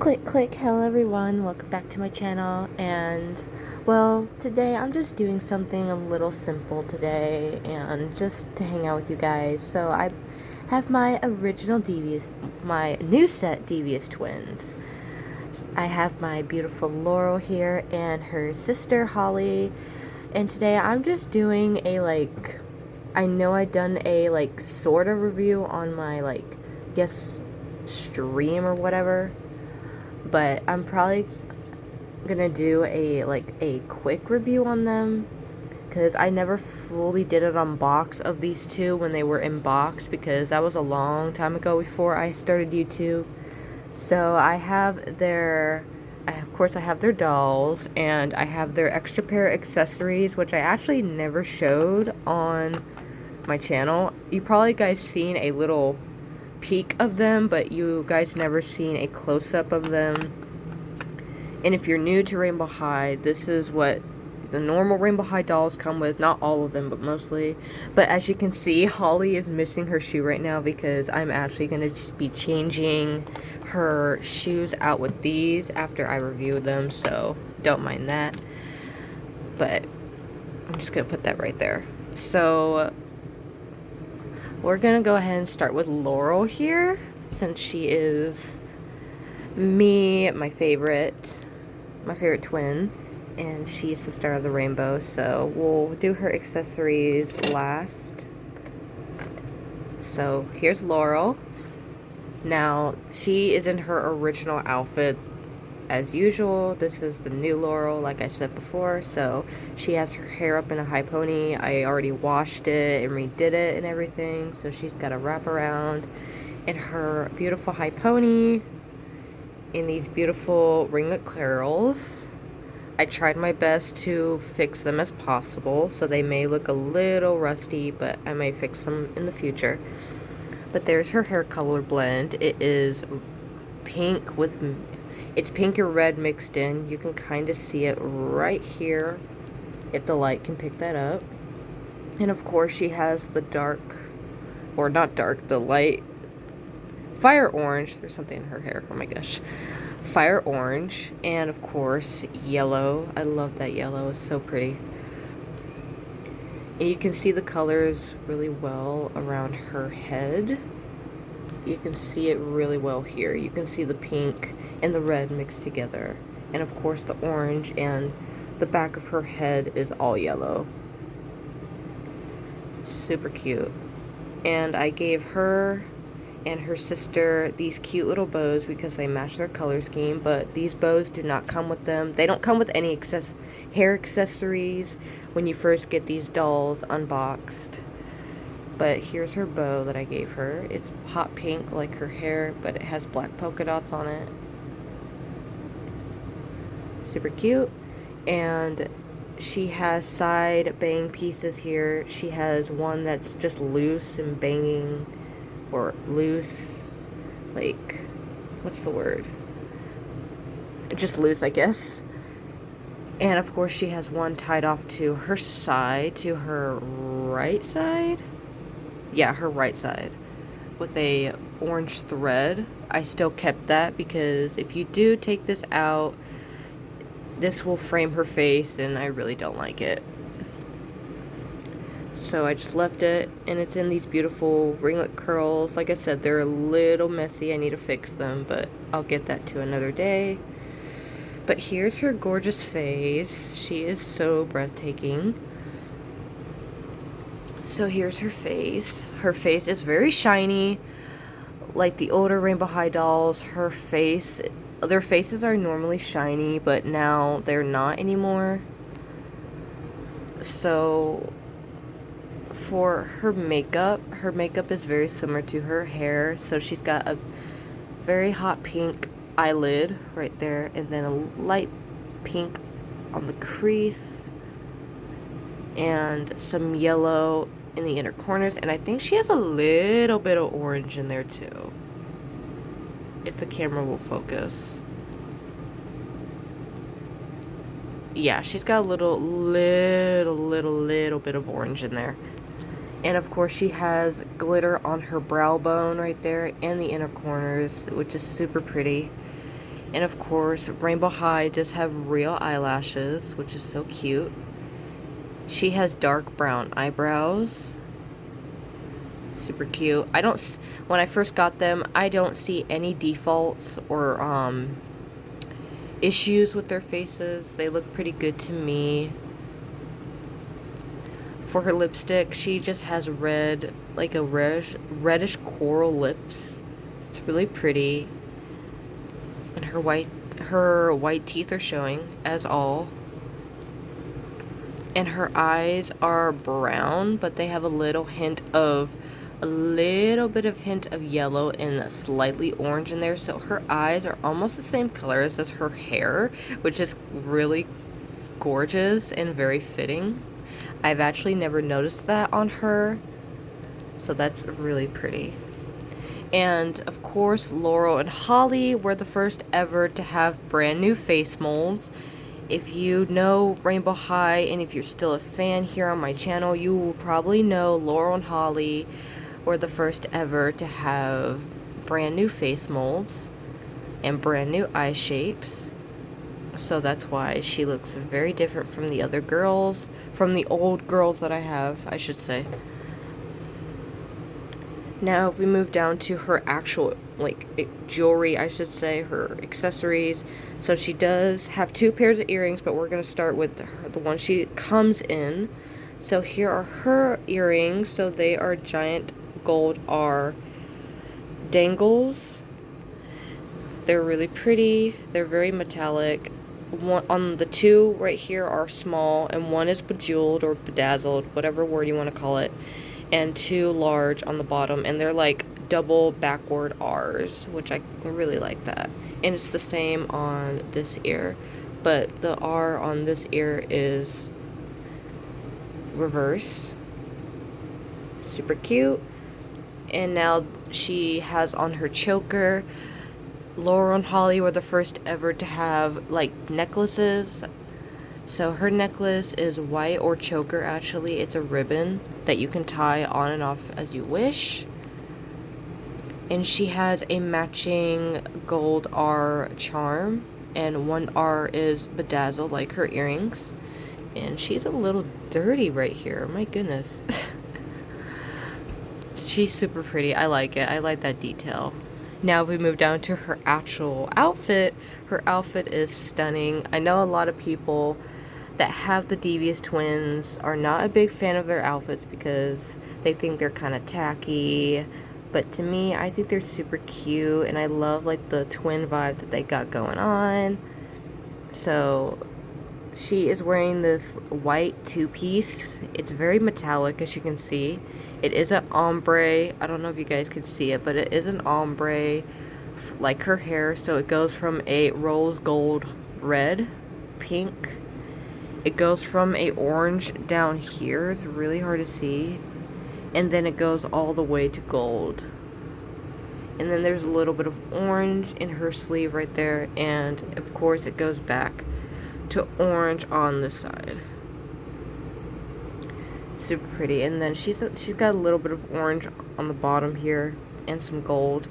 Click click, hello everyone, welcome back to my channel. And well, today I'm just doing something a little simple today and just to hang out with you guys. So I have my original devious, my new set devious twins. I have my beautiful Laurel here and her sister Holly, and today I'm just doing a I know I done a sort of review on my guess stream or whatever, but I'm probably gonna do a quick review on them because I never fully did an unbox of these two when they were in box, because that was a long time ago before I started YouTube. So I have of course I have their dolls, and I have their extra pair of accessories, which I actually never showed on my channel. You probably guys seen a little peek of them, but you guys never seen a close-up of them. And if you're new to Rainbow High, this is what the normal Rainbow High dolls come with. Not all of them, but mostly. But as you can see, Holly is missing her shoe right now because I'm actually going to be changing her shoes out with these after I review them, so don't mind that. But I'm just going to put that right there. So we're going to go ahead and start with Laurel here, since she is my favorite twin, and she's the star of the rainbow. So we'll do her accessories last. So here's Laurel. Now, she is in her original outfit as usual. This is the new Laurel, like I said before. So she has her hair up in a high pony. I already washed it and redid it and everything. So she's got a wraparound in her beautiful high pony in these beautiful ringlet curls. I tried my best to fix them as possible, so they may look a little rusty, but I may fix them in the future. But there's her hair color blend. It is pink it's pink and red mixed in. You can kind of see it right here if the light can pick that up. And of course she has the the light fire orange. There's something in her hair. Oh my gosh. Fire orange. And of course yellow. I love that yellow. It's so pretty. And you can see the colors really well around her head. You can see it really well here. You can see the pink and the red mixed together. And of course the orange, and the back of her head is all yellow. Super cute. And I gave her and her sister these cute little bows because they match their color scheme, but these bows do not come with them. They don't come with any hair accessories when you first get these dolls unboxed. But here's her bow that I gave her. It's hot pink like her hair, but it has black polka dots on it. Super cute. And she has side bang pieces here. She has one that's just loose and banging, or loose, what's the word? Just loose, I guess. And of course she has one tied off to her side, to her right side. Yeah, her right side, with a orange thread. I still kept that because if you do take this out, this will frame her face, and I really don't like it. So I just left it, and it's in these beautiful ringlet curls. Like I said, they're a little messy. I need to fix them, but I'll get that to another day. But here's her gorgeous face. She is so breathtaking. So here's her face. Her face is very shiny, like the older Rainbow High dolls. Their faces are normally shiny, but now they're not anymore. So for her makeup is very similar to her hair. So she's got a very hot pink eyelid right there, and then a light pink on the crease, and some yellow in the inner corners, and I think she has a little bit of orange in there too, if the camera will focus. Yeah, she's got a little bit of orange in there. And of course she has glitter on her brow bone right there and the inner corners, which is super pretty. And of course, Rainbow High does have real eyelashes, which is so cute. She has dark brown eyebrows. Super cute. When I first got them, I don't see any defaults or issues with their faces. They look pretty good to me. For her lipstick, she just has red, like a reddish coral lips. It's really pretty. And her white teeth are showing, as all. And her eyes are brown, but they have a little bit of hint of yellow and slightly orange in there. So her eyes are almost the same color as her hair, which is really gorgeous and very fitting. I've actually never noticed that on her, so that's really pretty. And of course, Laurel and Holly were the first ever to have brand new face molds. If you know Rainbow High, and if you're still a fan here on my channel, you will probably know Laurel and Holly were the first ever to have brand new face molds and brand new eye shapes. So that's why she looks very different from the other girls, from the old girls that I have, I should say. Now, if we move down to her actual, jewelry, I should say, her accessories. So she does have 2 pairs of earrings, but we're going to start with the one she comes in. So here are her earrings. So they are giant gold R dangles. They're really pretty. They're very metallic. One on the 2 right here are small, and one is bejeweled or bedazzled, whatever word you want to call it. And 2 large on the bottom, and they're like double backward R's, which I really like that. And it's the same on this ear, but the R on this ear is reverse. Super cute. And now she has on her choker. Laurel and Holly were the first ever to have necklaces. So her necklace is white, or choker actually. It's a ribbon that you can tie on and off as you wish. And she has a matching gold R charm, and one R is bedazzled like her earrings. And she's a little dirty right here. My goodness. She's super pretty. I like it. I like that detail. Now if we move down to her actual outfit, her outfit is stunning. I know a lot of people that have the Devious twins are not a big fan of their outfits because they think they're kind of tacky. But to me, I think they're super cute, and I love the twin vibe that they got going on. So she is wearing this white 2-piece. It's very metallic, as you can see. It is an ombre. I don't know if you guys can see it, but it is an ombre like her hair. So it goes from a rose gold red, pink. It goes from a orange down here. It's really hard to see. And then it goes all the way to gold. And then there's a little bit of orange in her sleeve right there. And of course it goes back to orange on this side. Super pretty. And then she's got a little bit of orange on the bottom here and some gold.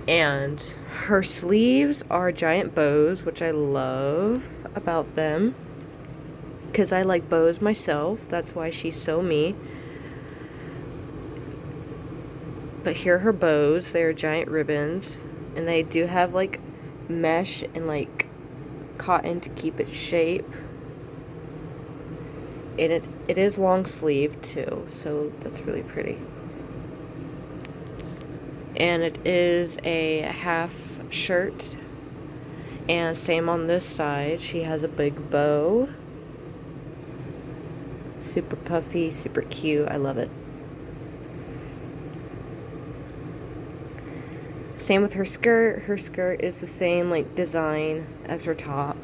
And her sleeves are giant bows, which I love about them, because I like bows myself. That's why she's so me. But here are her bows. They are giant ribbons, and they do have mesh and cotton to keep its shape. And it is long sleeve too, so that's really pretty. And it is a half shirt, and same on this side. She has a big bow. Super puffy, super cute. I love it. Same with her skirt. Her skirt is the same design as her top.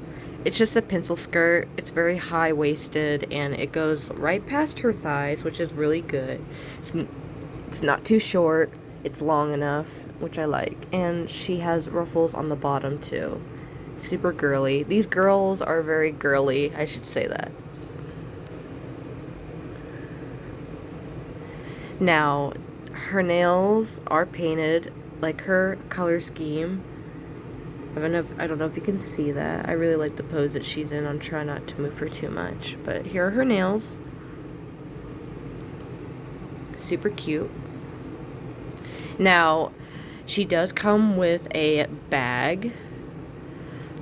It's just a pencil skirt. It's very high-waisted, and it goes right past her thighs, which is really good. It's not too short. It's long enough, which I like. And she has ruffles on the bottom too. Super girly. These girls are very girly, I should say that. Now, her nails are painted like her color scheme. I don't know if you can see that. I really like the pose that she's in. I'm trying not to move her too much. But here are her nails. Super cute. Now, she does come with a bag.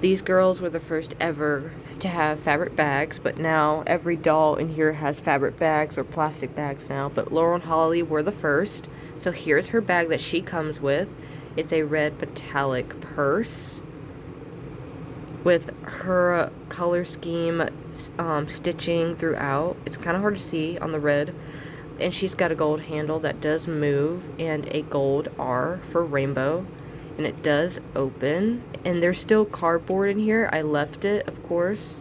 These girls were the first ever to have fabric bags, but now every doll in here has fabric bags or plastic bags now. But Laurel and Holly were the first. So here's her bag that she comes with. It's a red metallic purse with her color scheme stitching throughout. It's kind of hard to see on the red. And she's got a gold handle that does move and a gold R for rainbow. And it does open. And there's still cardboard in here. I left it, of course,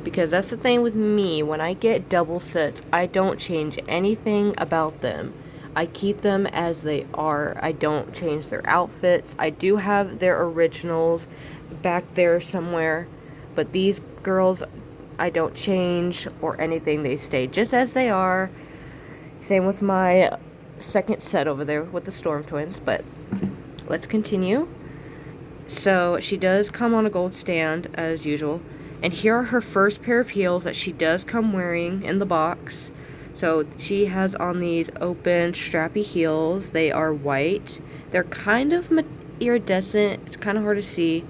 because that's the thing with me. When I get double sets, I don't change anything about them. I keep them as they are. I don't change their outfits. I do have their originals back there somewhere, but these girls, I don't change or anything. They stay just as they are. Same with my second set over there with the Storm Twins, but let's continue. So she does come on a gold stand as usual, and here are her first pair of heels that she does come wearing in the box. So she has on these open strappy heels. They are white. They're kind of iridescent. It's kind of hard to see,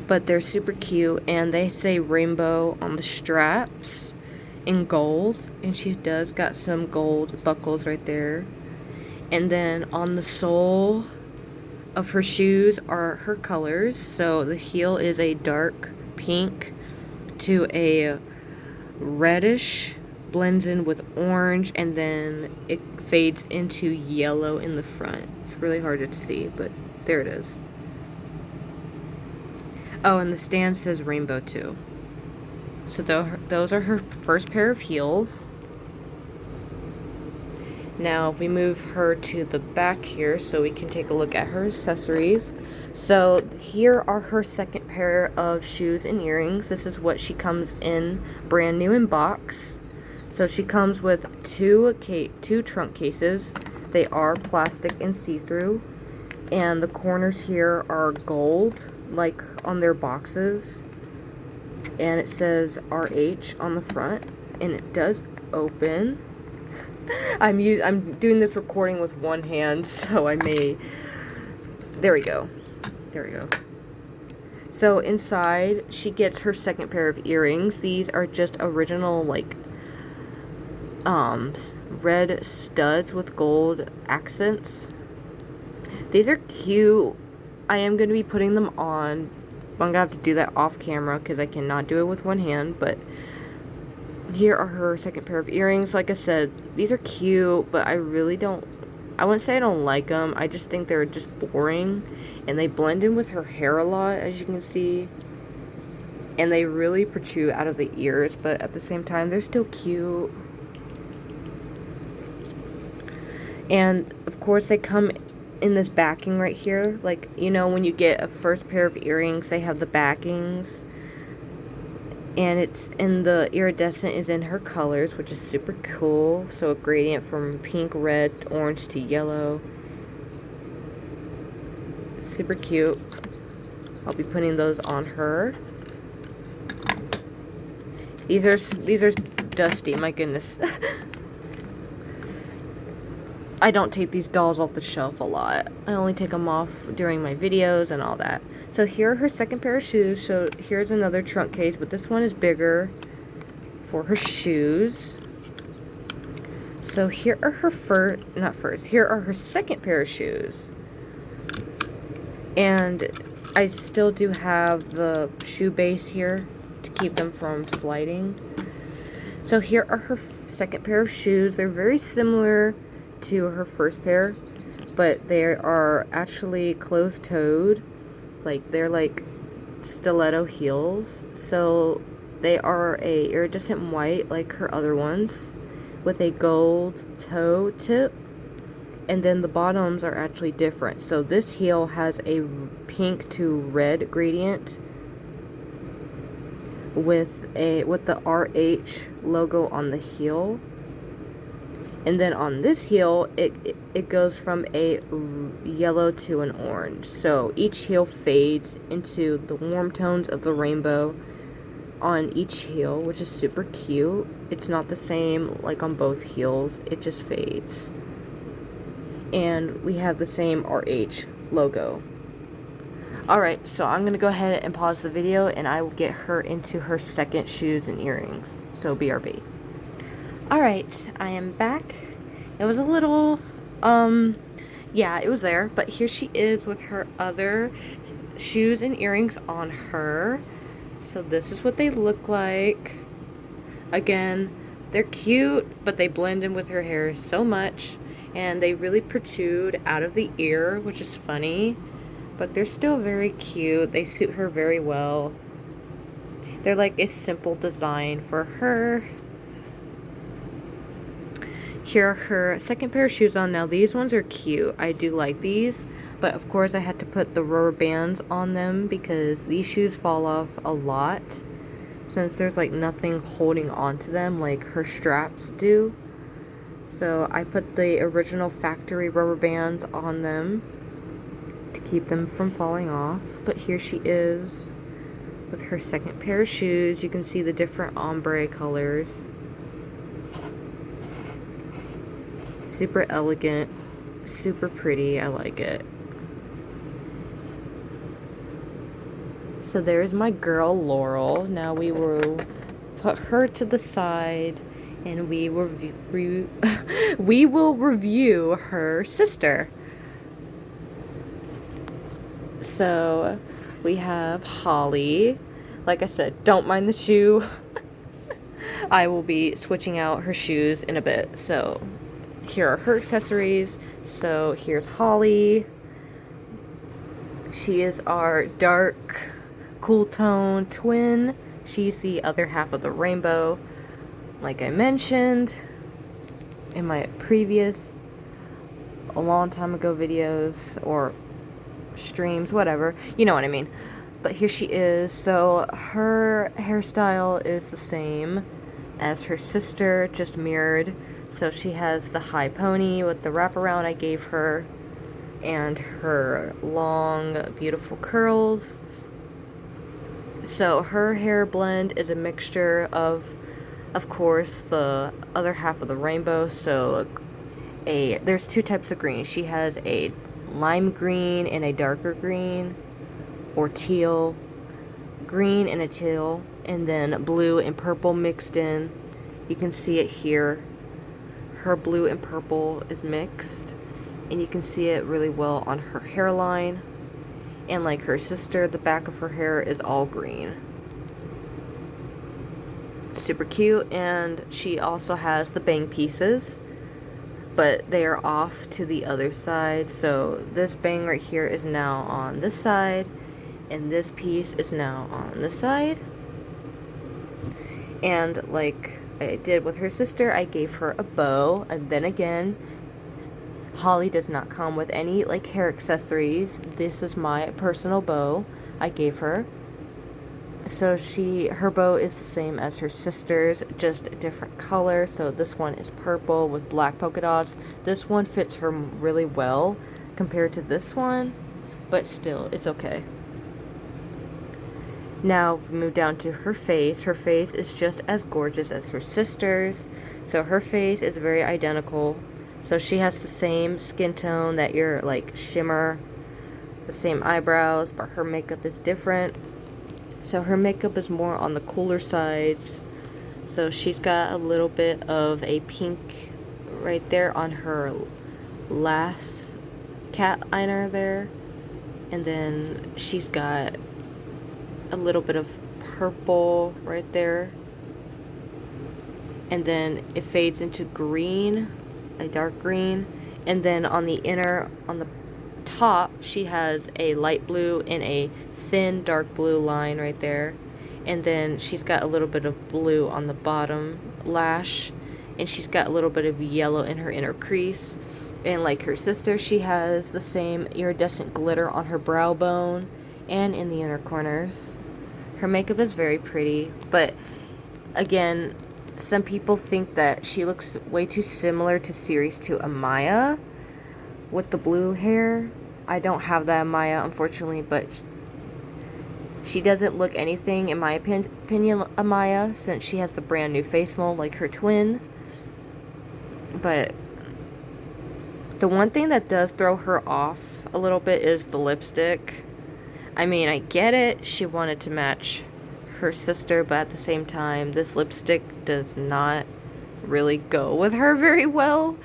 but they're super cute, and they say rainbow on the straps in gold, and she does got some gold buckles right there. And then on the sole of her shoes are her colors. So the heel is a dark pink to a reddish, blends in with orange, and then it fades into yellow in the front. It's really hard to see, but there it is. Oh, and the stand says rainbow too. So those are her first pair of heels. Now, if we move her to the back here so we can take a look at her accessories. So here are her second pair of shoes and earrings. This is what she comes in brand new in box. So she comes with two trunk cases. They are plastic and see-through. And the corners here are gold, like on their boxes. And it says RH on the front. And it does open. I'm doing this recording with one hand, so I may... There we go. So inside, she gets her second pair of earrings. These are just original, like, red studs with gold accents. These are cute. I am going to be putting them on. I'm going to have to do that off camera because I cannot do it with one hand, but here are her second pair of earrings. Like I said, these are cute, but I really don't... I wouldn't say I don't like them. I just think they're just boring. And they blend in with her hair a lot, as you can see. And they really protrude out of the ears, but at the same time, they're still cute. And, of course, they come in this backing right here. Like, you know, when you get a first pair of earrings, they have the backings. And it's in the iridescent is in her colors, which is super cool. So a gradient from pink, red, orange to yellow. Super cute. I'll be putting those on her. These are dusty, my goodness. I don't take these dolls off the shelf a lot. I only take them off during my videos and all that. So here are her second pair of shoes. So here's another trunk case, but this one is bigger for her shoes. So here are her here are her second pair of shoes. And I still do have the shoe base here to keep them from sliding. So here are her second pair of shoes. They're very similar to her first pair, but they are actually closed-toed. Like, they're like stiletto heels. So they are a iridescent white like her other ones with a gold toe tip. And then the bottoms are actually different. So this heel has a pink to red gradient with the RH logo on the heel. And then on this heel, it goes from a yellow to an orange. So each heel fades into the warm tones of the rainbow on each heel, which is super cute. It's not the same like on both heels, it just fades. And we have the same RH logo. Alright, so I'm gonna go ahead and pause the video and I will get her into her second shoes and earrings. So BRB. Alright, I am back. It was a little, yeah, it was there, but here she is with her other shoes and earrings on her. So this is what they look like. Again, they're cute, but they blend in with her hair so much, and they really protrude out of the ear, which is funny, but they're still very cute. They suit her very well. They're like a simple design for her. Here are her second pair of shoes on. Now these ones are cute. I do like these, but of course I had to put the rubber bands on them because these shoes fall off a lot since there's like nothing holding on to them like her straps do. So I put the original factory rubber bands on them to keep them from falling off. But here she is with her second pair of shoes. You can see the different ombre colors. Super elegant, super pretty. I like it. So there's my girl Laurel. Now we will put her to the side and we will we will review her sister. So we have Holly. Like I said, don't mind the shoe. I will be switching out her shoes in a bit. So here are her accessories. So here's Holly. She is our dark, cool tone twin. She's the other half of the rainbow. Like I mentioned in my previous, a long time ago videos or streams, whatever. You know what I mean. But here she is. So her hairstyle is the same as her sister, just mirrored. So she has the high pony with the wraparound I gave her and her long, beautiful curls. So her hair blend is a mixture of course, the other half of the rainbow. So there's two types of green. She has a lime green and a darker green, or teal, green and a teal, and then blue and purple mixed in. You can see it here. Her blue and purple is mixed, and you can see it really well on her hairline. And like her sister, the back of her hair is all green. Super cute. And she also has the bang pieces, but they are off to the other side. So this bang right here is now on this side, and this piece is now on this side. And like I did with her sister, I gave her a bow. And then again, Holly does not come with any like hair accessories. This is my personal bow I gave her. So her bow is the same as her sister's, just a different color. So this one is purple with black polka dots. This one fits her really well compared to this one, but still, it's okay. Now we move down to her face. Her face is just as gorgeous as her sister's. So her face is very identical. So she has the same skin tone, that you're like shimmer, the same eyebrows, but her makeup is different. So her makeup is more on the cooler sides. So she's got a little bit of a pink right there on her last cat eyeliner there. And then she's got a little bit of purple right there. And then it fades into green, a dark green. And then on the inner, on the top, she has a light blue and a thin dark blue line right there. And then she's got a little bit of blue on the bottom lash, and she's got a little bit of yellow in her inner crease. And like her sister, she has the same iridescent glitter on her brow bone and in the inner corners. Her makeup is very pretty, but again, some people think that she looks way too similar to Series 2 Amaya with the blue hair. I don't have that Amaya, unfortunately, but she doesn't look anything, in my opinion, Amaya, since she has the brand new face mold like her twin. But the one thing that does throw her off a little bit is the lipstick. I mean, I get it. She wanted to match her sister, but at the same time, this lipstick does not really go with her very well.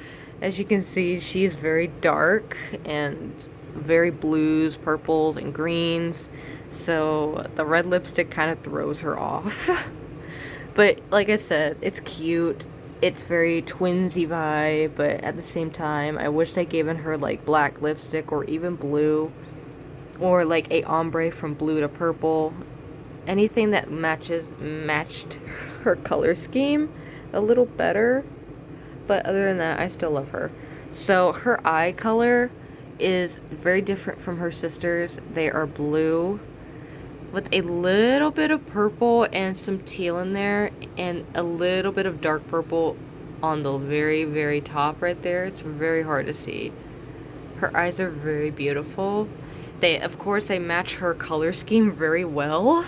As you can see, she's very dark and very blues, purples, and greens. So the red lipstick kind of throws her off. But like I said, it's cute. It's very twinsy vibe, but at the same time, I wish they given her like black lipstick or even blue, or like a ombre from blue to purple. Anything that matched her color scheme a little better. But other than that, I still love her. So her eye color is very different from her sisters. They are blue with a little bit of purple and some teal in there, and a little bit of dark purple on the very, very top right there. It's very hard to see. Her eyes are very beautiful. Of course, they match her color scheme very well.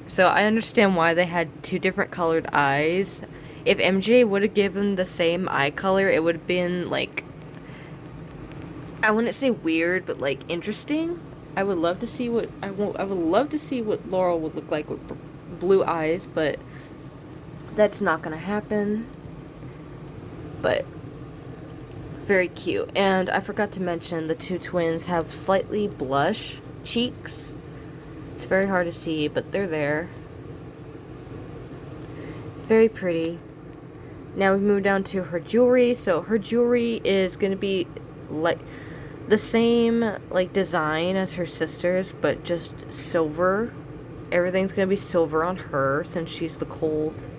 So I understand why they had two different colored eyes. If MJ would have given the same eye color, it would have been like, I wouldn't say weird, but like interesting. I would love to see what Laurel would look like with blue eyes, but that's not gonna happen. But very cute. And I forgot to mention the two twins have slightly blush cheeks. It's very hard to see, but they're there. Very pretty. Now we move down to her jewelry. So her jewelry is gonna be like the same like design as her sister's, but just silver. Everything's gonna be silver on her since she's the cold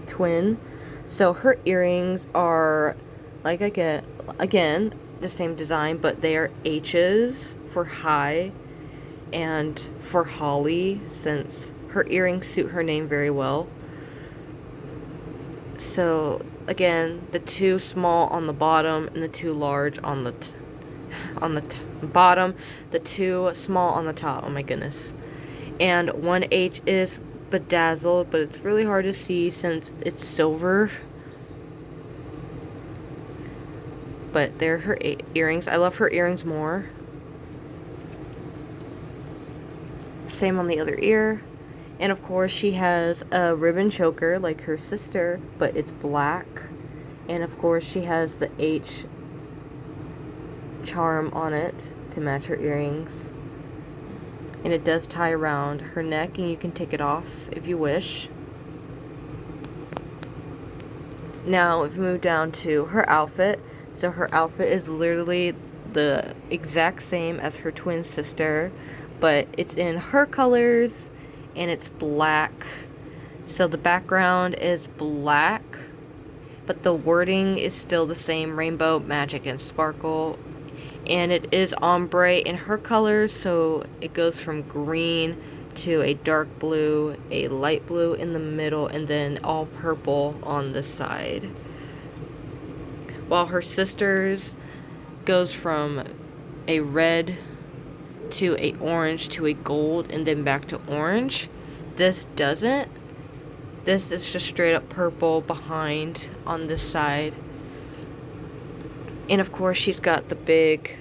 twin. So her earrings are like again the same design, but they are H's for high and for Holly, since her earrings suit her name very well. So again, the two small on the bottom and the two large on the bottom, the two small on the top. Oh my goodness. And one H is bedazzled, but it's really hard to see since it's silver. But they're her earrings. I love her earrings more. Same on the other ear. And of course she has a ribbon choker like her sister, but it's black. And of course she has the H charm on it to match her earrings. And it does tie around her neck, and you can take it off if you wish. Now if we move down to her outfit. So her outfit is literally the exact same as her twin sister, but it's in her colors and it's black. So the background is black, but the wording is still the same: rainbow, magic, and sparkle. And it is ombre in her colors, so it goes from green to a dark blue, a light blue in the middle, and then all purple on the side. While her sister's goes from a red to a orange to a gold and then back to orange. This doesn't. This is just straight up purple behind on this side. And of course she's got the big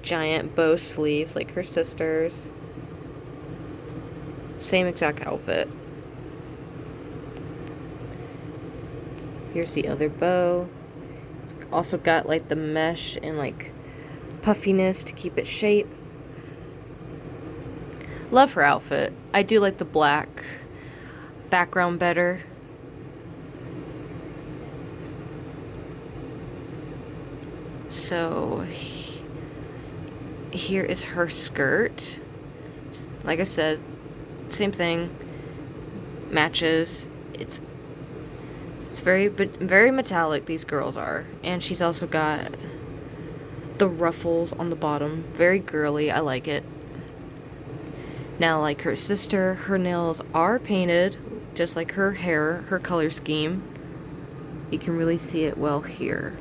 giant bow sleeves like her sister's. Same exact outfit. Here's the other bow. It's also got like the mesh and like puffiness to keep its shape. Love her outfit. I do like the black background better. So here is her skirt. Like I said, same thing. Matches. It's very metallic, these girls are. And she's also got the ruffles on the bottom. Very girly. I like it. Now, like her sister, her nails are painted just like her hair, her color scheme. You can really see it well here.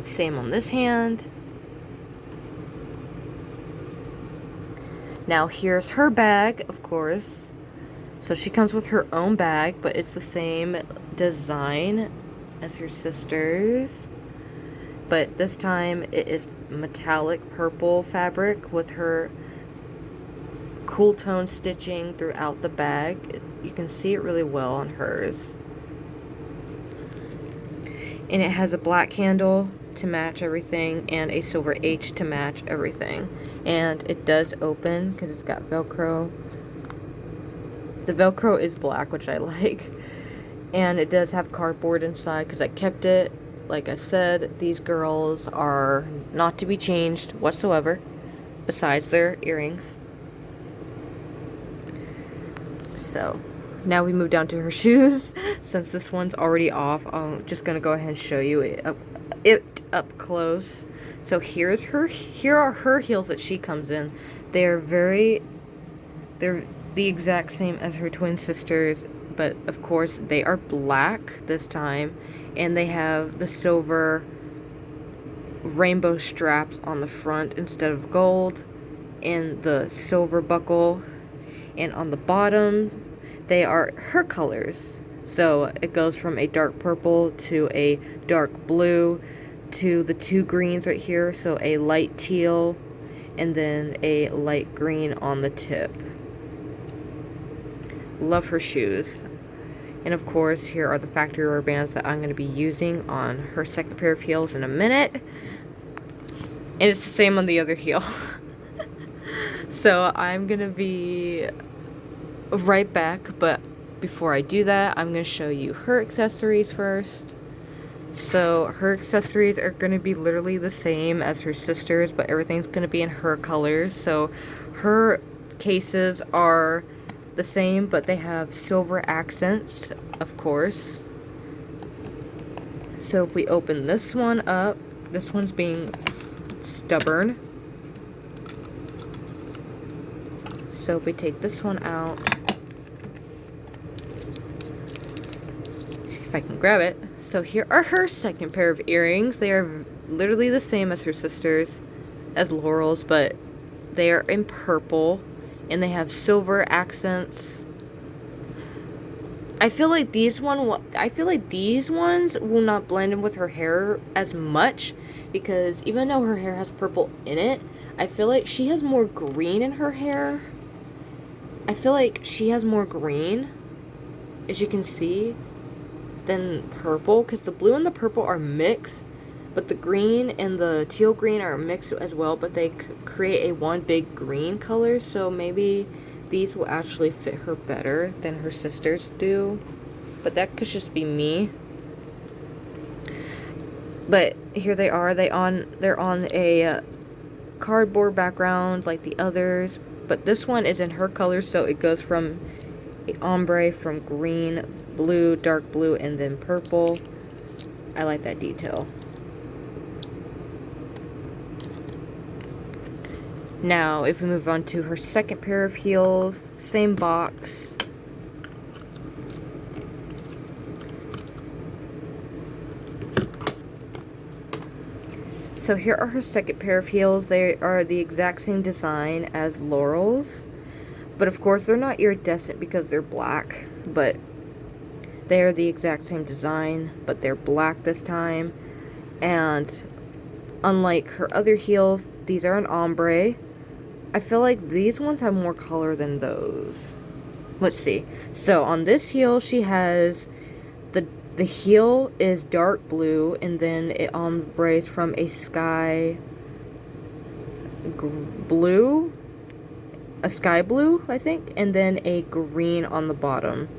Same on this hand. Now here's her bag, of course. So she comes with her own bag, but it's the same design as her sister's. But this time it is metallic purple fabric with her cool tone stitching throughout the bag. You can see it really well on hers. And it has a black handle to match everything and a silver H to match everything. And it does open because it's got Velcro. The Velcro is black, which I like. And it does have cardboard inside because I kept it. Like I said, these girls are not to be changed whatsoever, besides their earrings. So, now we move down to her shoes. Since this one's already off, I'm just going to go ahead and show you it up close. So here are her heels that she comes in. They're the exact same as her twin sisters, but of course they are black this time, and they have the silver rainbow straps on the front instead of gold, and the silver buckle, and on the bottom they are her colors. So it goes from a dark purple to a dark blue to the two greens right here, so a light teal and then a light green on the tip. Love her shoes. And of course, here are the factory rubber bands that I'm going to be using on her second pair of heels in a minute. And it's the same on the other heel. So I'm going to be right back, but before I do that, I'm going to show you her accessories first. So her accessories are going to be literally the same as her sister's, but everything's going to be in her colors. So her cases are the same, but they have silver accents, of course. So if we open this one up, this one's being stubborn. So if we take this one out, if I can grab it. So here are her second pair of earrings. They are literally the same as her sister's, as Laurel's, but they are in purple and they have silver accents. I feel like these ones will not blend in with her hair as much, because even though her hair has purple in it, I feel like she has more green in her hair. I feel like she has more green, as you can see, than purple, because the blue and the purple are mixed, but the green and the teal green are mixed as well, but they create a one big green color. So maybe these will actually fit her better than her sisters do, but that could just be me. But here they are. They're on a cardboard background like the others, but this one is in her color, so it goes from a ombre, from green, blue, dark blue, and then purple. I like that detail. Now, if we move on to her second pair of heels, same box. So here are her second pair of heels. They are the exact same design as Laurel's, but of course they're not iridescent because they're black, but they are the exact same design, but they're black this time. And unlike her other heels, these are an ombre. I feel like these ones have more color than those. Let's see. So on this heel, she has the heel is dark blue, and then it ombres from a sky blue, I think, and then a green on the bottom.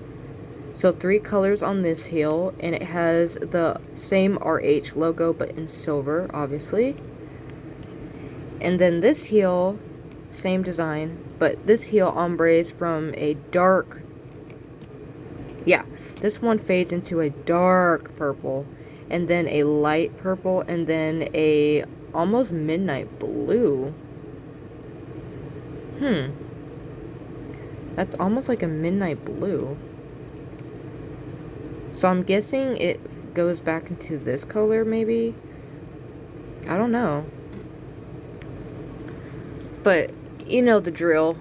So 3 colors on this heel, and it has the same RH logo but in silver, obviously. And then this heel, same design, but this heel ombres from a dark, this one fades into a dark purple, and then a light purple, and then a almost midnight blue. That's almost like a midnight blue. So I'm guessing it goes back into this color, maybe? I don't know. But you know the drill.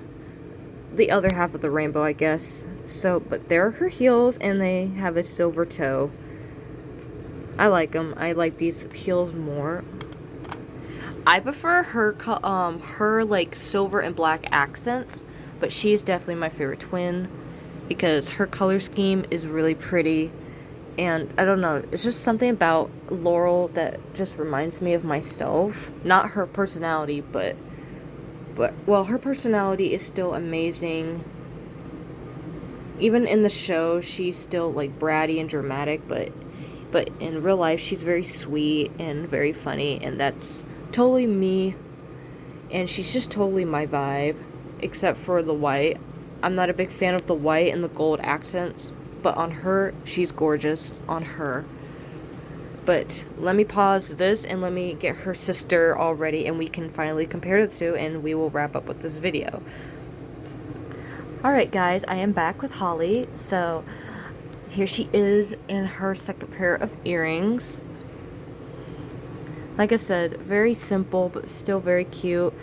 The other half of the rainbow, I guess. So, but there are her heels, and they have a silver toe. I like them. I like these heels more. I prefer her like silver and black accents, but she's definitely my favorite twin because her color scheme is really pretty. And I don't know, it's just something about Laurel that just reminds me of myself. Not her personality, but well, her personality is still amazing. Even in the show, she's still like bratty and dramatic, but in real life, she's very sweet and very funny, and that's totally me. And she's just totally my vibe, except for the white. I'm not a big fan of the white and the gold accents, but on her, she's gorgeous on her. But let me pause this and let me get her sister all ready, and we can finally compare the two, and we will wrap up with this video. Alright guys, I am back with Holly. So here she is in her second pair of earrings. Like I said, very simple but still very cute.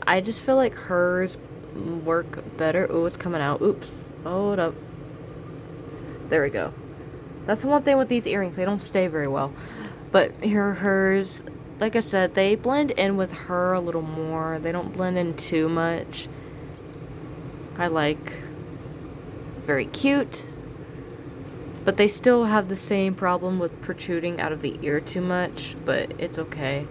I just feel like hers work better. Oh, it's coming out. Oops. Hold up. There we go. That's the one thing with these earrings. They don't stay very well. But here hers, like I said, they blend in with her a little more. They don't blend in too much. I like. Very cute. But they still have the same problem with protruding out of the ear too much. But it's okay.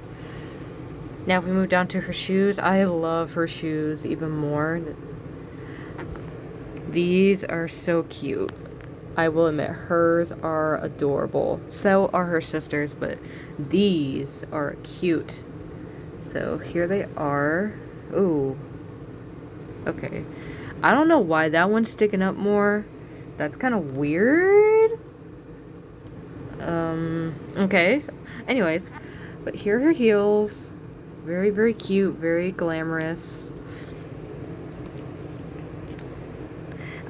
Now if we move down to her shoes. I love her shoes even more. These are so cute. I will admit, hers are adorable. So are her sisters, but these are cute. So here they are. Ooh. Okay. I don't know why that one's sticking up more. That's kind of weird. Okay. Anyways, but here are her heels. Very, very cute. Very glamorous.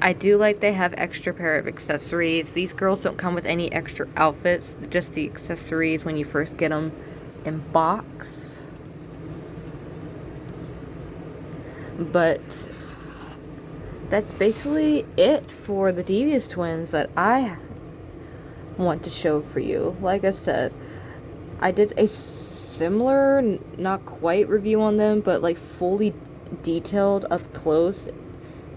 I do like they have extra pair of accessories. These girls don't come with any extra outfits, just the accessories when you first get them in box. But that's basically it for the Devious twins that I want to show for you. Like I said, I did a similar, not quite review on them, but like fully detailed up close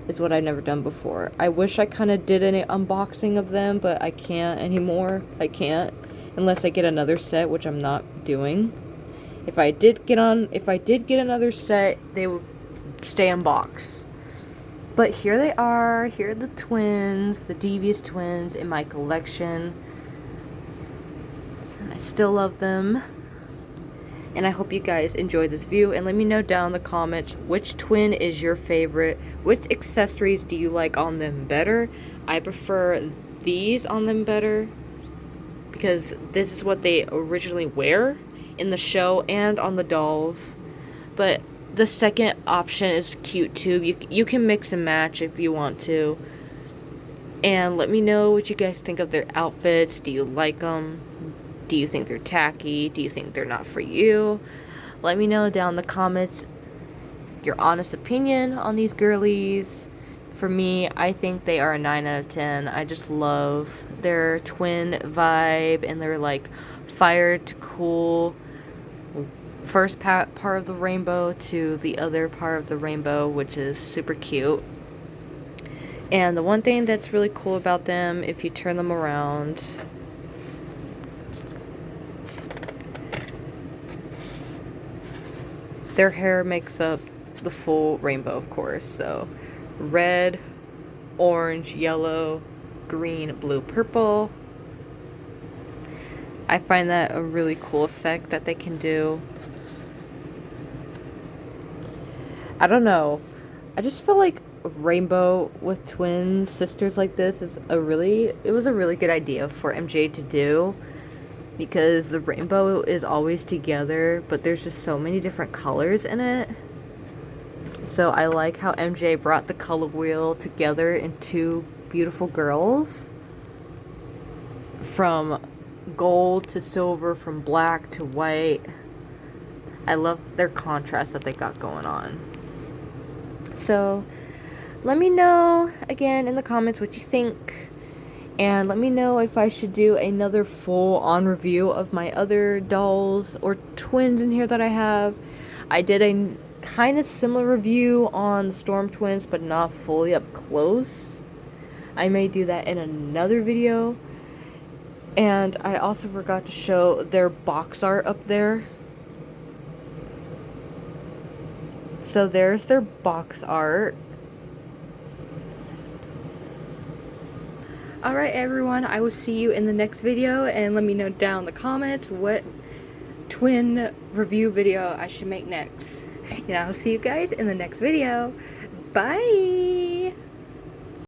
is what I've never done before. I wish I kind of did an unboxing of them, but I can't anymore. I can't unless I get another set, which I'm not doing. If I did get another set, they would stay unboxed. But here they are. Here are the twins, the Devious twins in my collection. I still love them. And I hope you guys enjoyed this view, and let me know down in the comments which twin is your favorite. Which accessories do you like on them better? I prefer these on them better because this is what they originally wear in the show and on the dolls. But the second option is cute too. You can mix and match if you want to. And let me know what you guys think of their outfits. Do you like them? Do you think they're tacky? Do you think they're not for you? Let me know down in the comments your honest opinion on these girlies. For me, I think they are a 9 out of 10. I just love their twin vibe and their like fire to cool first part of the rainbow to the other part of the rainbow, which is super cute. And the one thing that's really cool about them, if you turn them around, their hair makes up the full rainbow, of course. So red, orange, yellow, green, blue, purple. I find that a really cool effect that they can do. I don't know. I just feel like rainbow with twin sisters like this is it was a really good idea for MJ to do. Because the rainbow is always together, but there's just so many different colors in it. So I like how MJ brought the color wheel together in two beautiful girls. From gold to silver, from black to white. I love their contrast that they got going on. So let me know again in the comments what you think. And let me know if I should do another full-on review of my other dolls or twins in here that I have. I did a kind of similar review on the Storm twins, but not fully up close. I may do that in another video. And I also forgot to show their box art up there. So there's their box art. Alright everyone, I will see you in the next video, and let me know down in the comments what twin review video I should make next. And I'll see you guys in the next video. Bye!